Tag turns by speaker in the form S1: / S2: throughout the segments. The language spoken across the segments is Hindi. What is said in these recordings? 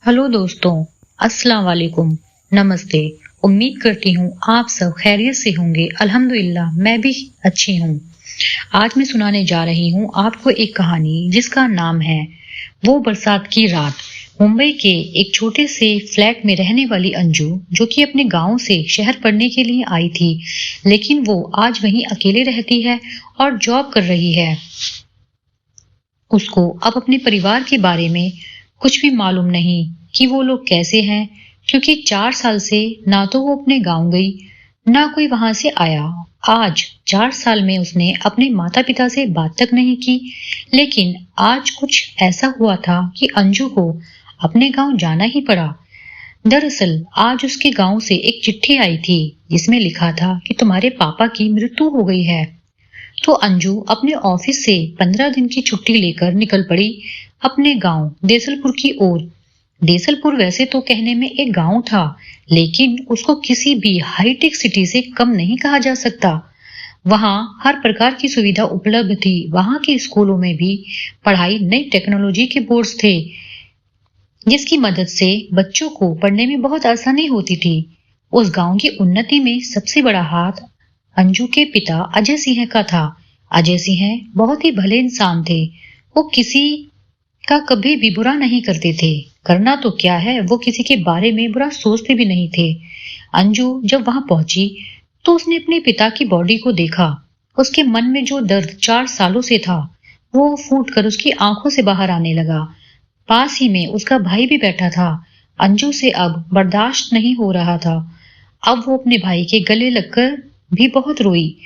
S1: हेलो दोस्तों, अस्सलाम वालेकुम, नमस्ते। उम्मीद करती हूँ आप सब खैरियत से होंगे। अल्हम्दुलिल्लाह मैं भी अच्छी हूँ। आज मैं सुनाने जा रही हूँ आपको एक कहानी जिसका नाम है वो बरसात की रात। मुंबई के एक छोटे से फ्लैट में रहने वाली अंजू, जो कि अपने गांव से शहर पढ़ने के लिए आई थी, लेकिन वो आज वहीं अकेले रहती है और जॉब कर रही है। उसको अब अपने परिवार के बारे में कुछ भी मालूम नहीं कि वो लोग कैसे हैं, क्योंकि 4 साल से ना तो वो अपने गांव गई, ना कोई वहां से आया। आज 4 साल में उसने अपने माता पिता से बात तक नहीं की। लेकिन आज कुछ ऐसा हुआ था कि अंजू को अपने गांव जाना ही पड़ा। दरअसल आज उसके गांव से एक चिट्ठी आई थी जिसमें लिखा था कि तुम्हारे पापा की मृत्यु हो गई है। तो अंजू अपने ऑफिस से 15 दिन की छुट्टी लेकर निकल पड़ी अपने गांव देसलपुर की ओर। देसलपुर वैसे तो कहने में एक गांव था, लेकिन उसको किसी भी हाईटेक सिटी से कम नहीं कहा जा सकता। वहां हर प्रकार की सुविधा उपलब्ध थी। वहां के स्कूलों में भी पढ़ाई नई टेक्नोलॉजी के बोर्ड्स थे, जिसकी मदद से बच्चों को पढ़ने में बहुत आसानी होती थी। उस गांव की उन्नति में सबसे बड़ा हाथ अंजू के पिता अजय सिंह का था। अजय सिंह बहुत ही भले इंसान थे। वो किसी का कभी भी बुरा नहीं करते थे। करना तो क्या है, वो किसी के बारे में बुरा सोचते भी नहीं थे। अंजू जब वहां पहुंची तो उसने अपने पिता की बॉडी को देखा। उसके मन में जो दर्द 4 सालों से था, वो फूट कर उसकी आंखों से बाहर आने लगा। पास ही में उसका भाई भी बैठा था। अंजू से अब बर्दाश्त नहीं हो रहा था। अब वो अपने भाई के गले लगकर भी बहुत रोई।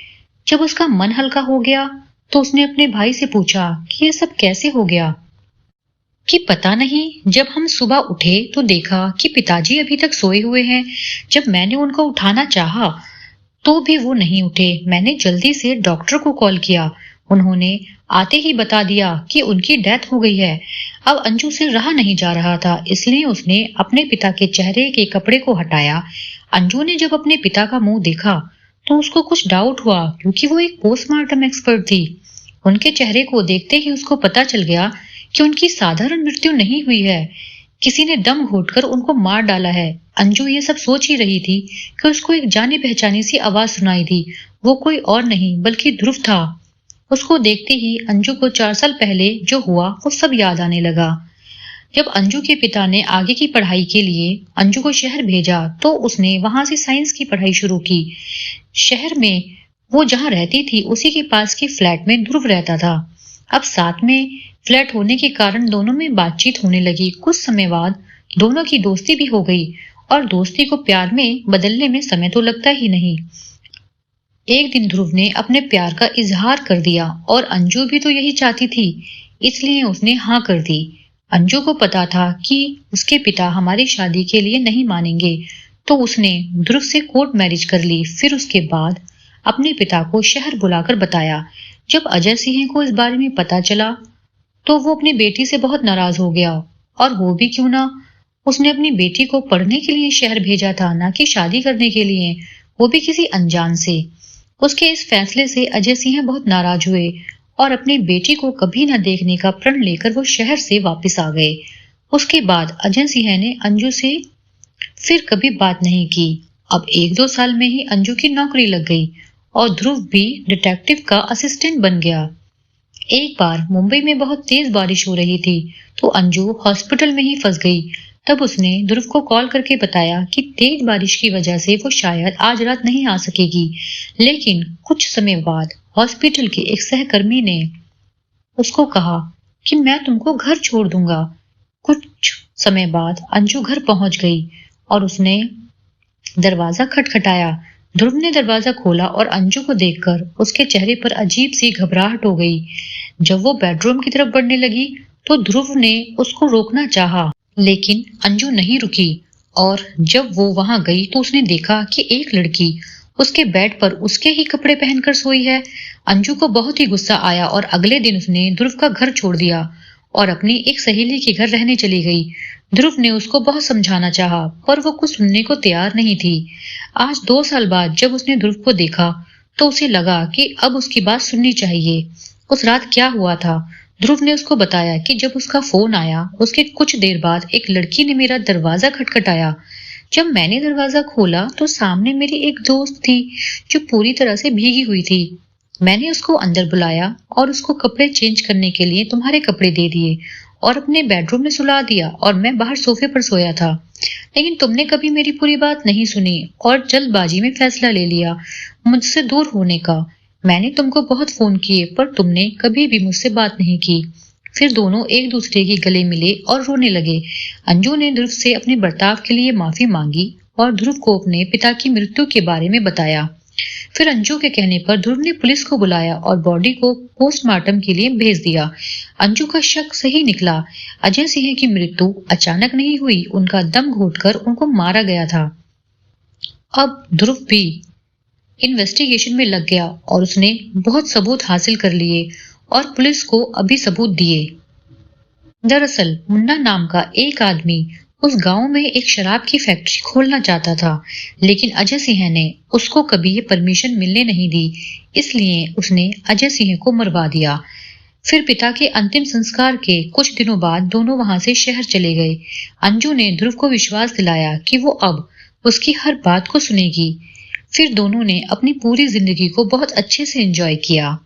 S1: जब उसका मन हल्का हो गया तो उसने अपने भाई से पूछा कि ये सब कैसे हो गया। कि पता नहीं, जब हम सुबह उठे तो देखा कि पिताजी अभी तक सोए हुए हैं। जब मैंने उनको उठाना चाहा तो भी वो नहीं उठे। मैंने जल्दी से डॉक्टर को कॉल किया। उन्होंने आते ही बता दिया कि उनकी डेथ हो गई है। अब अंजू से रहा नहीं जा रहा था, इसलिए उसने अपने पिता के चेहरे के कपड़े को हटाया। अंजू ने जब अपने पिता का मुंह देखा तो उसको कुछ डाउट हुआ, क्योंकि वो एक पोस्टमार्टम एक्सपर्ट थी। उनके चेहरे को देखते ही उसको पता चल गया कि उनकी साधारण मृत्यु नहीं हुई है, किसी ने दम घोटकर उनको मार डाला है। अंजू ये सब सोच ही रही थी कि उसको एक जानी पहचानी सी आवाज सुनाई दी। वो कोई और नहीं बल्कि ध्रुव था। उसको देखते ही अंजू को 4 साल पहले जो हुआ वो सब याद आने लगा। जब अंजू के पिता ने आगे की पढ़ाई के लिए अंजू को शहर भेजा तो उसने वहां से साइंस की पढ़ाई शुरू की। शहर में वो जहां रहती थी उसी के पास के फ्लैट में ध्रुव रहता था। अब साथ में फ्लैट होने के कारण दोनों में बातचीत होने लगी। कुछ समय बाद दोनों की दोस्ती भी हो गई, और दोस्ती को प्यार में बदलने में समय तो लगता ही नहीं। एक दिन ध्रुव ने अपने प्यार का इजहार कर दिया, और अंजू भी तो यही चाहती थी, इसलिए उसने हाँ कर दी। अंजू को पता था कि उसके पिता हमारी शादी के लिए नहीं मानेंगे, तो उसने ध्रुव से कोर्ट मैरिज कर ली। फिर उसके बाद अपने पिता को शहर बुलाकर बताया। जब अजय सिंह को इस बारे में पता चला तो वो अपनी बेटी से बहुत नाराज हो गया। और वो भी क्यों ना, उसने अपनी बेटी को पढ़ने के लिए शहर भेजा था, ना कि शादी करने के लिए, वो भी किसी अनजान से। उसके इस फैसले से अजय सिंह बहुत नाराज हुए और अपनी बेटी को कभी न देखने का प्रण लेकर वो शहर से वापस आ गए। उसके बाद अजय सिंह ने अंजू से फिर कभी बात नहीं की। अब 1-2 साल में ही अंजू की नौकरी लग गई और ध्रुव भी डिटेक्टिव का असिस्टेंट बन गया। एक बार मुंबई में बहुत तेज बारिश हो रही थी तो अंजू हॉस्पिटल में ही फंस गई। तब उसने ध्रुव को कॉल करके बताया कि तेज बारिश की वजह से वो शायद आज रात नहीं आ सकेगी। लेकिन कुछ समय बाद हॉस्पिटल के एक सहकर्मी ने उसको कहा कि मैं तुमको घर छोड़ दूंगा। कुछ समय बाद अंजू घर पहुंच गई और उसने दरवाजा खटखटाया। ध्रुव ने दरवाजा खोला और अंजू को देखकर उसके चेहरे पर अजीब सी घबराहट हो गई। जब वो बेडरूम की तरफ बढ़ने लगी तो ध्रुव ने उसको रोकना चाहा, लेकिन अंजू नहीं रुकी। और जब वो वहां गई तो उसने देखा कि एक लड़की उसके बेड पर उसके ही कपड़े पहनकर सोई है। अंजू को बहुत ही गुस्सा आया और अगले दिन उसने ध्रुव का घर छोड़ दिया और अपनी एक सहेली के घर रहने चली गई। ध्रुव ने उसको बहुत समझाना चाहा, पर वो कुछ सुनने को तैयार नहीं थी। आज 2 साल बाद जब उसने ध्रुव को देखा तो उसे लगा कि अब उसकी बात सुननी चाहिए। उस रात क्या हुआ था? ध्रुव ने उसको बताया कि जब उसका फोन आया उसके कुछ देर बाद एक लड़की ने मेरा दरवाजा खटखटाया। जब मैंने दरवाजा खोला तो सामने मेरी एक दोस्त थी जो पूरी तरह से भीगी हुई थी। मैंने उसको अंदर बुलाया और उसको कपड़े चेंज करने के लिए तुम्हारे कपड़े दे दिए और अपने बेडरूम में सुला दिया और मैं बाहर सोफे पर सोया था। लेकिन तुमने कभी मेरी पूरी बात नहीं सुनी और जल्दबाजी में फैसला ले लिया मुझसे दूर होने का। मैंने तुमको बहुत फोन किए पर तुमने कभी भी मुझसे बात नहीं की। फिर दोनों एक दूसरे के गले मिले और रोने लगे। अंजू ने ध्रुव से अपने बर्ताव के लिए माफी मांगी और ध्रुव को अपने पिता की मृत्यु के बारे में बताया। फिर अंजू के कहने पर ध्रुव ने पुलिस को बुलाया और बॉडी को पोस्टमार्टम के लिए भेज दिया। अंजू का शक सही निकला। अजय सिंह की मृत्यु अचानक नहीं हुई, उनका दम घोटकर उनको मारा गया था। अब ध्रुव भी इन्वेस्टिगेशन में लग गया और उसने बहुत सबूत हासिल कर लिए और पुलिस को अभी सबूत दिए। दरअसल मुन्ना नाम का एक आदमी उस गांव में एक शराब की फैक्ट्री खोलना चाहता था, लेकिन अजय सिंह ने उसको कभी ये परमिशन मिलने नहीं दी, इसलिए उसने अजय सिंह को मरवा दिया। फिर पिता के अंतिम संस्कार के कुछ दिनों बाद दोनों वहां से शहर चले गए। अंजू ने ध्रुव को विश्वास दिलाया कि वो अब उसकी हर बात को सुनेगी। फिर दोनों ने अपनी पूरी जिंदगी को बहुत अच्छे से एंजॉय किया।